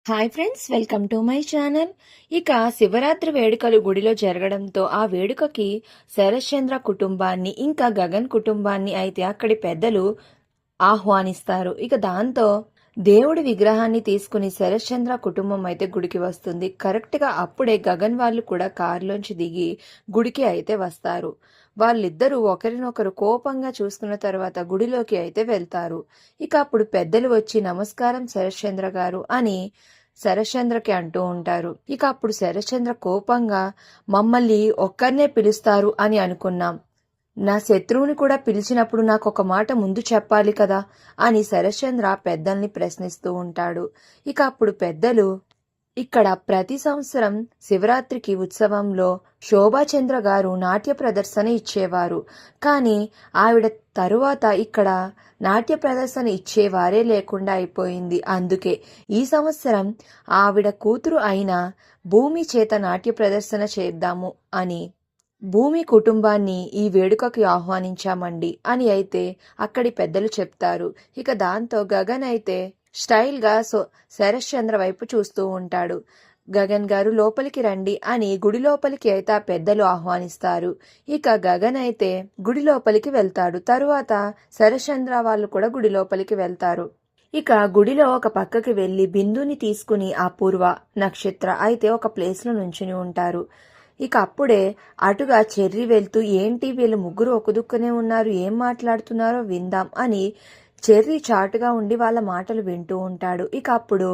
Hi friends, welcome to my channel. ఇక శివరాత్రి వేడుకలు గుడిలో జరగడంతో ఆ వేడుకకి శరశ్చంద్ర కుటుంబాన్ని ఇంకా గగన్ కుటుంబాన్ని అయితే అక్కడి పెద్దలు ఆహ్వానిస్తారు. ఇక దాంతో దేవుడి విగ్రహాన్ని తీసుకుని శరశ్చంద్ర కుటుంబం అయితే గుడికి వస్తుంది. కరెక్ట్గా అప్పుడే గగన్ వాళ్ళు కూడా కారులోంచి దిగి గుడికి అయితే వస్తారు. వాళ్ళిద్దరూ ఒకరినొకరు కోపంగా చూసుకున్న తర్వాత గుడిలోకి అయితే వెళ్తారు. ఇక అప్పుడు పెద్దలు వచ్చి నమస్కారం శరశ్చంద్ర గారు అని శరశ్చంద్రకి అంటూ ఉంటారు. ఇక అప్పుడు శరశ్చంద్ర కోపంగా మమ్మల్ని ఒక్కరినే పిలుస్తారు అని అనుకున్నాం, నా శత్రువుని కూడా పిలిచినప్పుడు నాకు ఒక మాట ముందు చెప్పాలి కదా అని శరశ్చంద్ర పెద్దల్ని ప్రశ్నిస్తూ ఉంటాడు. ఇక అప్పుడు పెద్దలు, ఇక్కడ ప్రతి సంవత్సరం శివరాత్రికి ఉత్సవంలో శోభాచంద్ర గారు నాట్య ప్రదర్శన ఇచ్చేవారు. కానీ ఆవిడ తరువాత ఇక్కడ నాట్య ప్రదర్శన ఇచ్చేవారే లేకుండా అయిపోయింది. అందుకే ఈ సంవత్సరం ఆవిడ కూతురు అయిన భూమి చేత నాట్య ప్రదర్శన చేద్దాము అని భూమి కుటుంబాన్ని ఈ వేడుకకి ఆహ్వానించామండి అని అయితే అక్కడి పెద్దలు చెప్తారు. ఇక దాంతో గగన్ అయితే స్టైల్గా శరశ్చంద్ర వైపు చూస్తూ ఉంటాడు. గగన్ గారు లోపలికి రండి అని గుడి లోపలికి అయితే ఆ పెద్దలు ఆహ్వానిస్తారు. ఇక గగన్ అయితే గుడి లోపలికి వెళ్తాడు. తరువాత శరశ్చంద్ర వాళ్ళు కూడా గుడి లోపలికి వెళ్తారు. ఇక గుడిలో ఒక పక్కకి వెళ్లి బిందుని తీసుకుని అపూర్వ, నక్షత్ర అయితే ఒక ప్లేస్లో నుంచుని ఉంటారు. ఇక అప్పుడే అటుగా చెర్రి వెళ్తూ, ఏంటి వీళ్ళు ముగ్గురు ఒక దుక్కునే ఉన్నారు, ఏం మాట్లాడుతున్నారో విందాం అని చెర్రి చాటుగా ఉండి వాళ్ళ మాటలు వింటూ ఉంటాడు. ఇక అప్పుడు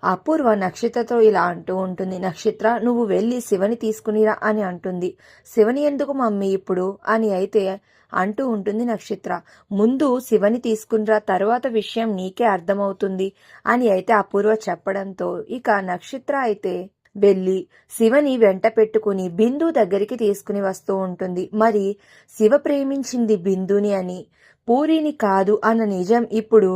అపూర్వ నక్షత్రతో ఇలా అంటూ ఉంటుంది, నక్షత్ర నువ్వు వెళ్ళి శివని తీసుకునిరా అని అంటుంది. శివని ఎందుకు మమ్మీ ఇప్పుడు అని అయితే అంటూ ఉంటుంది నక్షత్ర. ముందు శివని తీసుకునిరా, తరువాత విషయం నీకే అర్థమవుతుంది అని అయితే అపూర్వ చెప్పడంతో ఇక నక్షత్ర అయితే వెళ్ళి శివని వెంట పెట్టుకుని బిందు దగ్గరికి తీసుకుని వస్తూ ఉంటుంది. మరి శివ ప్రేమించింది బిందుని అని, పూరిని కాదు అన్న నిజం ఇప్పుడు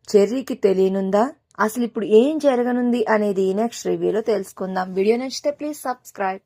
చెర్రీకి తెలియనుందా? అసలు ఇప్పుడు ఏం జరగనుంది అనేది నెక్స్ట్ రివ్యూలో తెలుసుకుందాం. వీడియో నచ్చితే ప్లీజ్ సబ్స్క్రైబ్.